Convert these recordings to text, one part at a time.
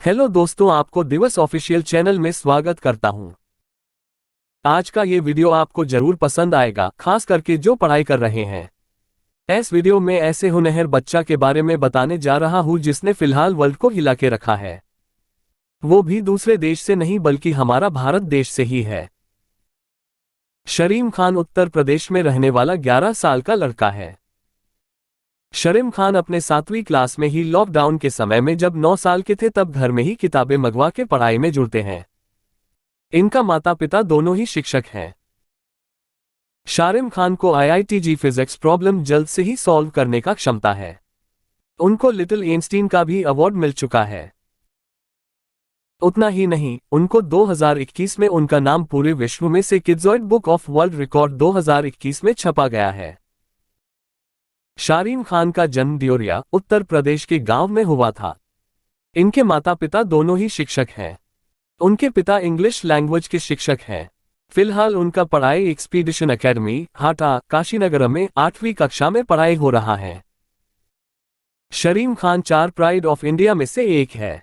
Hello दोस्तों, आपको दिवस ऑफिशियल चैनल में स्वागत करता हूं। आज का ये वीडियो आपको जरूर पसंद आएगा, खास करके जो पढ़ाई कर रहे हैं। इस वीडियो में ऐसे होनहार बच्चा के बारे में बताने जा रहा हूं जिसने फिलहाल वर्ल्ड को हिला के रखा है। वो भी दूसरे देश से नहीं बल्कि हमारा भारत देश से ही है। शरीम खान उत्तर प्रदेश में रहने वाला 11 साल का लड़का है। शरीम खान अपने 7वीं क्लास में ही लॉकडाउन के समय में जब 9 साल के थे तब घर में ही किताबें मंगवा के पढ़ाई में जुड़ते हैं। इनका माता पिता दोनों ही शिक्षक हैं। शरीम खान को IITG फिजिक्स प्रॉब्लम जल्द से ही सॉल्व करने का क्षमता है। उनको लिटिल आइंस्टीन का भी अवार्ड मिल चुका है। उतना ही नहीं, उनको 2021 में उनका नाम पूरे विश्व में से किड्सॉइड बुक ऑफ वर्ल्ड रिकॉर्ड 2021 में छपा गया है। शरीम खान का जन्म दियोरिया, उत्तर प्रदेश के गांव में हुआ था। इनके माता पिता दोनों ही शिक्षक हैं। उनके पिता इंग्लिश लैंग्वेज के शिक्षक हैं। फिलहाल उनका पढ़ाई एक्सपीडिशन एकेडमी, हाटा, काशीनगर में 8वीं कक्षा में पढ़ाई हो रहा है। शरीम खान 4 प्राइड ऑफ इंडिया में से एक है।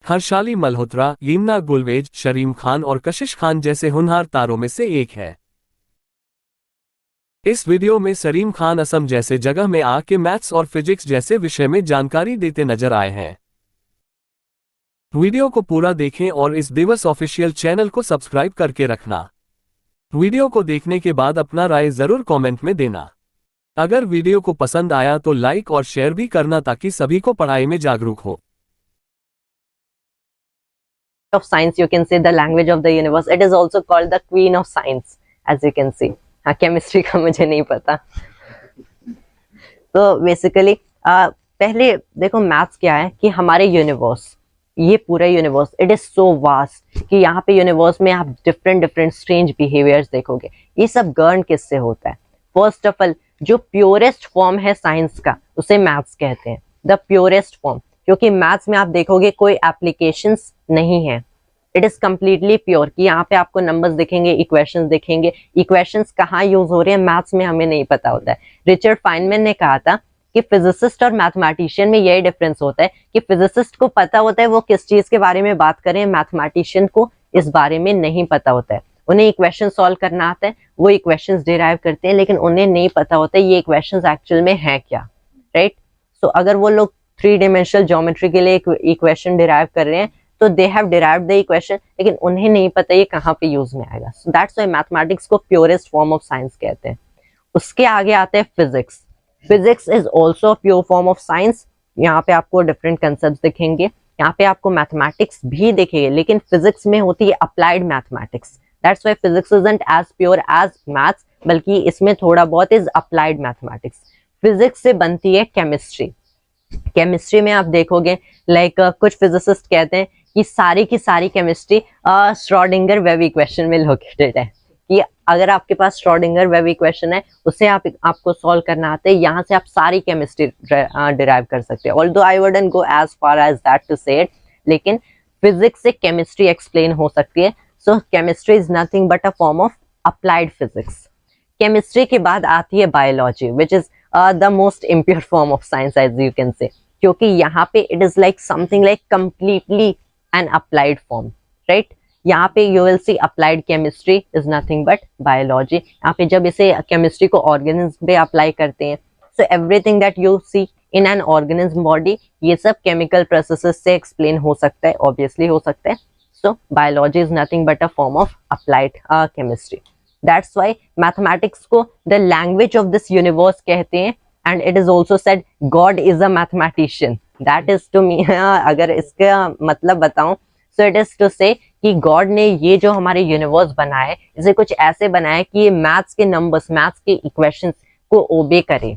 हर्षाली मल्होत्रा, यमुना गुलवेज, शरीम खान और कशिश खान जैसे होनहार तारों में से एक है। इस वीडियो में शरीम खान असम जैसे जगह में आके मैथ्स और फिजिक्स जैसे विषय में जानकारी देते नजर आए हैं। वीडियो को पूरा देखें और इस दिवस ऑफिशियल चैनल को सब्सक्राइब करके रखना। वीडियो को देखने के बाद अपना राय जरूर कमेंट में देना। अगर वीडियो को पसंद आया तो लाइक और शेयर भी करना ताकि सभी को पढ़ाई में जागरूक हो। of science, you can say the language of the universe. It is also called the queen of science, as you can see. हाँ, केमिस्ट्री का मुझे नहीं पता। तो बेसिकली पहले देखो मैथ्स क्या है कि हमारे यूनिवर्स, ये पूरा universe, it is so vast कि यहाँ पे यूनिवर्स में आप डिफरेंट स्ट्रेंज बिहेवियर्स देखोगे। ये सब गर्ण किससे होता है? फर्स्ट ऑफ ऑल, जो प्योरेस्ट फॉर्म है साइंस का उसे मैथ्स कहते हैं, द प्योरेस्ट फॉर्म। क्योंकि मैथ्स में आप देखोगे कोई एप्लीकेशंस नहीं है, इट इज कम्प्लीटली प्योर। कि यहाँ पे आपको नंबर्स दिखेंगे, इक्वेशंस दिखेंगे। इक्वेशंस कहाँ यूज हो रहे हैं मैथ्स में हमें नहीं पता होता है। रिचर्ड फाइनमैन ने कहा था कि फिजिसिस्ट और मैथमेटिशियन में यही डिफरेंस होता है कि फिजिसिस्ट को पता होता है वो किस चीज के बारे में बात करें, मैथमेटिशियन को इस बारे में नहीं पता होता है। उन्हें इक्वेशन सॉल्व करना आता है, वो इक्वेशंस डिराइव करते हैं, लेकिन उन्हें नहीं पता होता है ये इक्वेशंस एक्चुअल में है क्या, राइट। सो अगर वो लोग 3 डायमेंशनल ज्योमेट्री के लिए इक्वेशन डिराइव कर रहे हैं तो they have derived the equation, लेकिन उन्हें नहीं पता ये कहाँ पे यूज में आएगा। सो दैट्स व्हाई मैथमेटिक्स को प्योरेस्ट फॉर्म ऑफ साइंस कहते हैं। उसके आगे आते हैं physics. Physics is also pure form of science. यहाँ पे आपको डिफरेंट कंसेप्ट दिखेंगे, यहाँ पे आपको मैथमेटिक्स भी दिखेंगे, लेकिन फिजिक्स में होती है applied mathematics. That's why physics isn't as pure as maths, बल्कि इसमें थोड़ा बहुत इज अप्लाइड मैथमेटिक्स। फिजिक्स से बनती है केमिस्ट्री। केमिस्ट्री में आप देखोगे लाइक कुछ फिजिसिस्ट कहते हैं कि सारी की सारी केमिस्ट्री श्रोडिंगर वेव इक्वेशन में लोकेटेड है। कि अगर आपके पास श्रोडिंगर वेव इक्वेशन है, उसे आपको सॉल्व करना आता है, यहाँ से आप सारी केमिस्ट्री डिराइव कर सकते हैं। Although I wouldn't go as far as that to say it, लेकिन फिजिक्स से केमिस्ट्री एक्सप्लेन हो सकती है। So chemistry is nothing but a form of applied physics. Chemistry के बाद आती है biology, which is the most impure form of science as you can say, क्योंकि यहाँ पे it is like something like completely an applied form, right. यहाँ पे you will see applied chemistry is nothing but biology. यहाँ पे जब इसे chemistry को ऑर्गेनिज्म पे अप्लाई करते हैं, so everything that you see in an organism body, ये सब केमिकल प्रोसेसेस से एक्सप्लेन हो सकता है, ऑब्वियसली हो सकता है। So biology is nothing but a form of applied chemistry. That's why mathematics को the language of this universe कहते हैं, and it is also said God is a mathematician. That is to me अगर इसका मतलब बताऊं, so it is to say कि God ने ये जो हमारे यूनिवर्स बनाए, इसे कुछ ऐसे बनाया कि ये मैथ्स के नंबर्स, मैथ्स के इक्वेशंस को ओबे करे,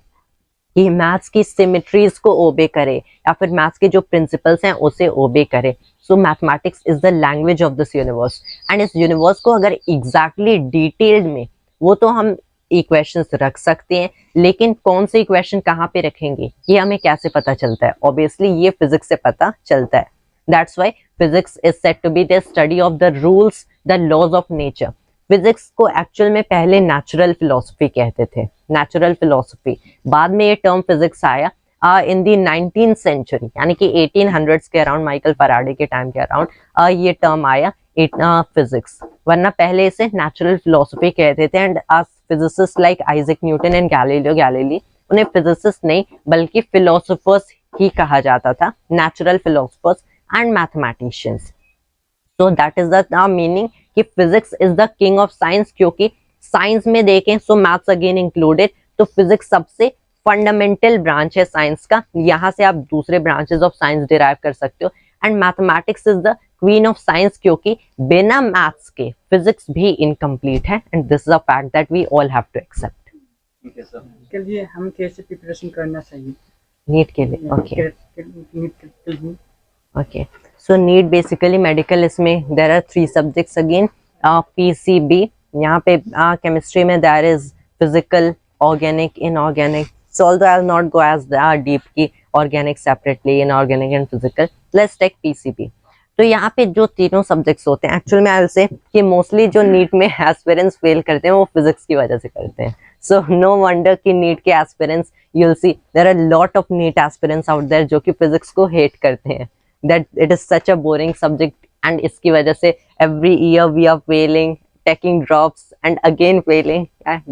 कि मैथ्स की सिमेट्रीज को ओबे करे, या फिर मैथ्स के जो प्रिंसिपल्स हैं उसे ओबे करे। So mathematics is the language of this universe. And इस यूनिवर्स को अगर एग्जैक्टली डिटेल्ड में, वो तो हम इक्वेशंस रख सकते हैं, लेकिन कौन से इक्वेशन कहाँ पे रखेंगे ये हमें कैसे पता चलता है? ऑब्वियसली ये फिजिक्स से पता चलता है। That's why physics is said to be the study of the rules, the laws of nature. Physics को एक्चुअल में पहले नेचुरल फिलोसफी कहते थे, नेचुरल फिलोसफी। बाद में ये टर्म फिजिक्स आया इन दी 19th सेंचुरी, यानी कि 1800s के अराउंड, माइकल फैराडे के टाइम के अराउंड ये टर्म आया फिजिक्स, वरना पहले इसे नेचुरल फिलोसफी कहते थे। And physicist like Isaac Newton and Galileo Galilei, उन्हें फिजिसिस्ट नहीं बल्कि फिलोसोफर्स ही कहा जाता था, natural philosophers and mathematicians. So that is the meaning कि physics is the king of science, क्योंकि साइंस में देखें सो मैथ्स अगेन इंक्लूडेड, तो फिजिक्स सबसे फंडामेंटल ब्रांच है साइंस का, यहाँ से आप दूसरे ब्रांचेस ऑफ साइंस डिराइव कर सकते हो। And mathematics is the queen of science, क्योंकि बिना मैथ्स के फिजिक्स भी इनकम्प्लीट है, and this is a fact that we all have to accept. ठीक है सर, के लिए हम कैसे प्रिपरेशन करना चाहिए नीट के लिए? ओके नीट के लिए। Okay, so NEET basically medical, इसमें there are 3 subjects again, PCB, यहाँ पे केमिस्ट्री में there is physical, organic, inorganic. So although I'll not go as deep की organic separately, inorganic and physical, let's take PCB। तो यहाँ पे जो तीनों सब्जेक्ट्स होते हैं, एक्चुअल में I'll say कि मोस्टली जो नीट में एस्पिरेंट्स फेल करते हैं वो फिजिक्स की वजह से करते हैं। सो नो वंडर कि नीट के aspirants, you'll see there are lot of NEET aspirants out there जो कि फिजिक्स को हेट करते हैं, that it is such a boring subject, and इसकी वजह से every year we are failing, taking drops and again failing,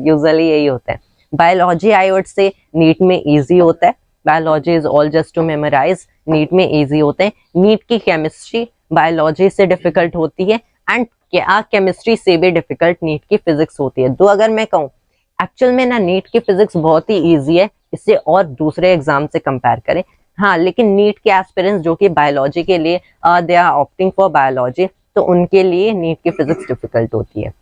usually यही होता है। Biology I would say NEET में इजी होता है, biology is all just to memorise, NEET में इजी होते हैं। नीट की केमिस्ट्री बायोलॉजी से डिफिकल्ट होती है, एंड केमिस्ट्री से भी डिफिकल्ट नीट की फिजिक्स होती है। तो अगर मैं कहूँ एक्चुअल में ना नीट की फिजिक्स बहुत ही ईजी है इससे और दूसरे एग्जाम से कंपेयर करें, हाँ, लेकिन नीट के एस्पिरेंट्स जो कि बायोलॉजी के लिए they are opting for biology, तो उनके लिए नीट की फिजिक्स डिफिकल्ट होती है।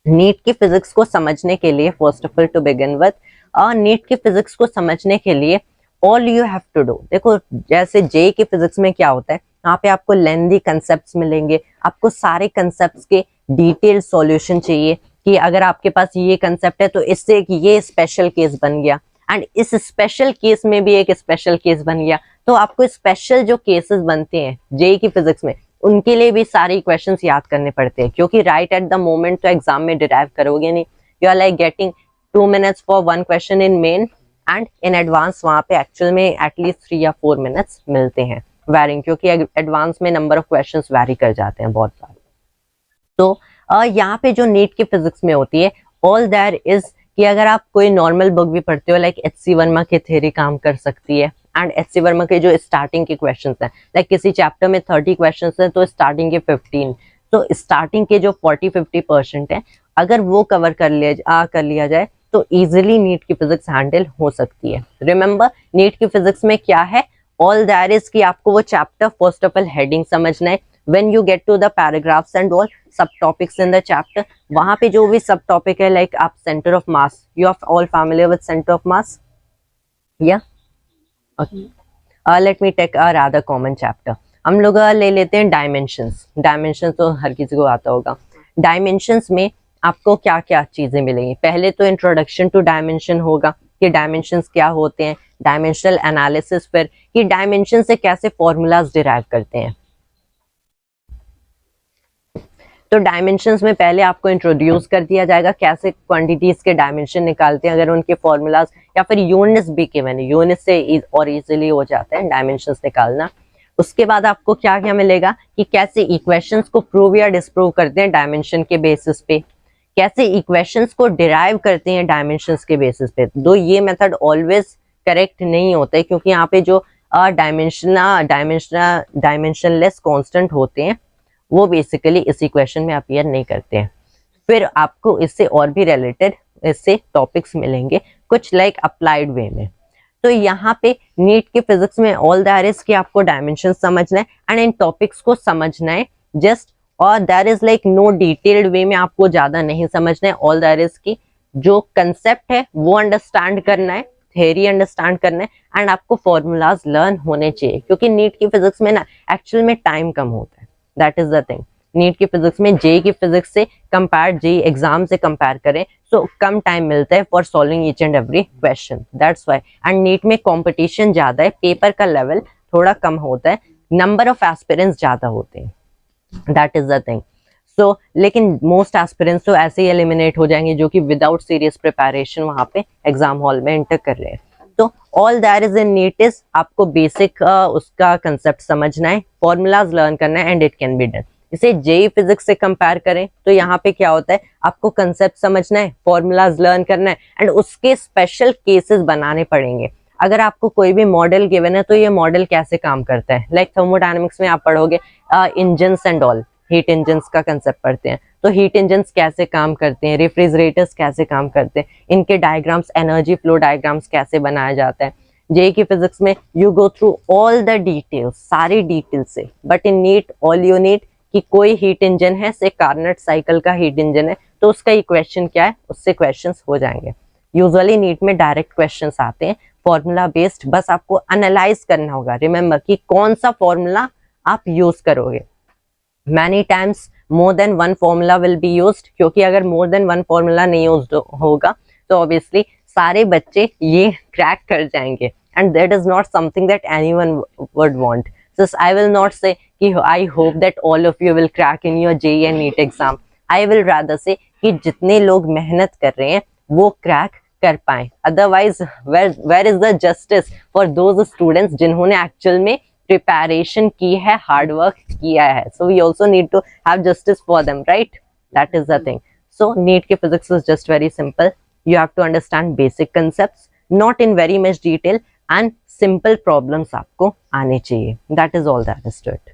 नीट की फिजिक्स को समझने के लिए, first of all to begin with, NEET की फिजिक्स को समझने के लिए all you have to do, देखो जैसे जे की फिजिक्स में क्या होता है, यहाँ पे आपको लेंथी कंसेप्ट्स मिलेंगे, आपको सारे कंसेप्ट्स के डिटेल सॉल्यूशन चाहिए कि अगर आपके पास ये कंसेप्ट है तो इससे एक ये स्पेशल केस बन गया, एंड इस स्पेशल केस में भी एक स्पेशल केस बन गया, तो आपको स्पेशल जो केसेस बनते हैं जे की फिजिक्स में उनके लिए भी सारे इक्वेशंस याद करने पड़ते हैं, क्योंकि राइट एट द मोमेंट तो एग्जाम में डिराइव करोगे नहीं, you are like getting 2 minutes for 1 question in Main, and in advance वहाँ पे एक्चुअल में एटलीस्ट 3 या 4 minutes मिलते हैं वैरिंग, क्योंकि एडवांस में नंबर ऑफ क्वेश्चंस वैरी कर जाते हैं बहुत बार। तो यहाँ पे जो नीट की फिजिक्स में होती है, ऑल देयर इज कि अगर आप कोई नॉर्मल बुक भी पढ़ते हो, लाइक एच.सी. वर्मा की थ्योरी काम कर सकती है, एंड एच.सी. वर्मा के जो स्टार्टिंग के क्वेश्चंस हैं, लाइक किसी चैप्टर में 30 क्वेश्चंस हैं तो स्टार्टिंग के 15, तो स्टार्टिंग के जो 40-50% है, अगर वो कवर कर लिया जाए तो इजीली नीट की फिजिक्स हैंडल हो सकती है। रिमेंबर नीट की फिजिक्स में क्या है, ऑल देयर इज कि आपको वो chapter first of all heading समझना है, when you get to the paragraphs and all subtopics in the chapter, वहां पे जो भी सब टॉपिक है, लाइक आप centre of mass, you are all familiar with centre of mass, या let me take a rather common chapter, हम लोग ले लेते हैं डायमेंशंस। डायमेंशंस तो हर किसी को आता होगा। डायमेंशंस में आपको क्या क्या चीजें मिलेंगी, पहले तो इंट्रोडक्शन टू डायमेंशन होगा कि डायमेंशंस क्या होते हैं, डायमेंशनल एनालिसिस, फिर कि डायमेंशन से कैसे फॉर्मूलाज डिराइव करते हैं। तो डायमेंशंस में पहले आपको इंट्रोड्यूस कर दिया जाएगा कैसे क्वांटिटीज के डायमेंशन निकालते हैं, अगर उनके फॉर्मूलाज या फिर यूनिट्स भी गिवन है, यूनिट से और इजीली हो जाता है डायमेंशंस निकालना। उसके बाद आपको क्या क्या मिलेगा कि कैसे इक्वेशंस को प्रूव या डिस्प्रूव करते हैं डायमेंशन के बेसिस पे, कैसे इक्वेशंस को डिराइव करते हैं डायमेंशंस के बेसिस पे। दो ये मेथड ऑलवेज करेक्ट नहीं होता है, क्योंकि यहाँ पे जो डायमेंशनलेस कांस्टेंट होते हैं वो बेसिकली इस इक्वेशन में अपीयर नहीं करते हैं। फिर आपको इससे और भी रिलेटेड इससे टॉपिक्स मिलेंगे कुछ लाइक अप्लाइड वे में। तो यहाँ पे नीट की फिजिक्स में ऑल दैट इज कि आपको डायमेंशन समझना है एंड इन टॉपिक्स को समझना है जस्ट, और that is like know detailed वे में आपको ज्यादा नहीं समझना है। ऑल दैट इज की जो कंसेप्ट है वो अंडरस्टैंड करना है, थ्योरी अंडरस्टैंड करना है, एंड आपको फॉर्मूलाज लर्न होने चाहिए, क्योंकि नीट की फिजिक्स में ना एक्चुअल में टाइम कम होता है। That is the thing, NEET की फिजिक्स में जे की फिजिक्स से कंपेयर, जे एग्जाम से कंपेयर करें सो कम टाइम मिलता है for solving each and every question, that's why. And NEET में कंपटीशन ज्यादा है, पेपर का लेवल थोड़ा कम होता है, नंबर ऑफ एस्पिरेंट्स ज्यादा होते हैं, दैट इज द थिंग। सो लेकिन मोस्ट एस्पिरेंट्स तो ऐसे ही एलिमिनेट हो जाएंगे जो कि विदाउट सीरियस प्रिपरेशन वहां पे एग्जाम हॉल में एंटर कर रहे हैं। तो all that is in NEET is आपको बेसिक उसका कंसेप्ट समझना है, फॉर्मूलाज लर्न करना है and it can be done. इसे जेई फिजिक्स से कंपेयर करें तो यहाँ पे क्या होता है, आपको कंसेप्ट समझना है, फॉर्मूलाज लर्न करना है एंड उसके स्पेशल केसेस बनाने पड़ेंगे। अगर आपको कोई भी मॉडल गिवन है तो ये मॉडल कैसे काम करता है, लाइक थर्मोडायनेमिक्स में आप पढ़ोगे engines and all, heat engines का कंसेप्ट पढ़ते हैं, तो हीट इंजन्स कैसे काम करते हैं, रेफ्रिजरेटर्स कैसे काम करते हैं, इनके डायग्राम्स, एनर्जी फ्लो डायग्राम्स कैसे बनाया जाता है। जेई की फिजिक्स में you go through all the details, सारी डिटेल से, but in NEET all you need कि कोई हीट इंजन है, से कार्नट साइकिल का हीट इंजन है तो उसका इक्वेशन क्या है, उससे क्वेश्चंस हो जाएंगे। यूजुअली नीट में डायरेक्ट क्वेश्चंस आते हैं फॉर्मूला बेस्ड, बस आपको एनालाइज करना होगा, रिमेंबर कि कौन सा फॉर्मूला आप यूज करोगे। Many times more than one formula will be used, क्योंकि अगर मोर देन वन फॉर्मूला नहीं यूज्ड होगा तो ऑब्वियसली सारे बच्चे ये क्रैक कर जाएंगे and that is not something that anyone would want. So I will not say कि I hope that all of you will crack in your JEE and NEET exam. I will rather say कि जितने लोग मेहनत कर रहे हैं वो crack कर पाए। Otherwise, where is the justice for those students जिन्होंने एक्चुअल में प्रिपरेशन की है, हार्ड वर्क किया है। So we also need to have justice for them, right? That is the thing. So NEET की physics is just very simple. You have to understand basic concepts, not in very much detail, and simple problems आपको आने चाहिए। That is all that is to it.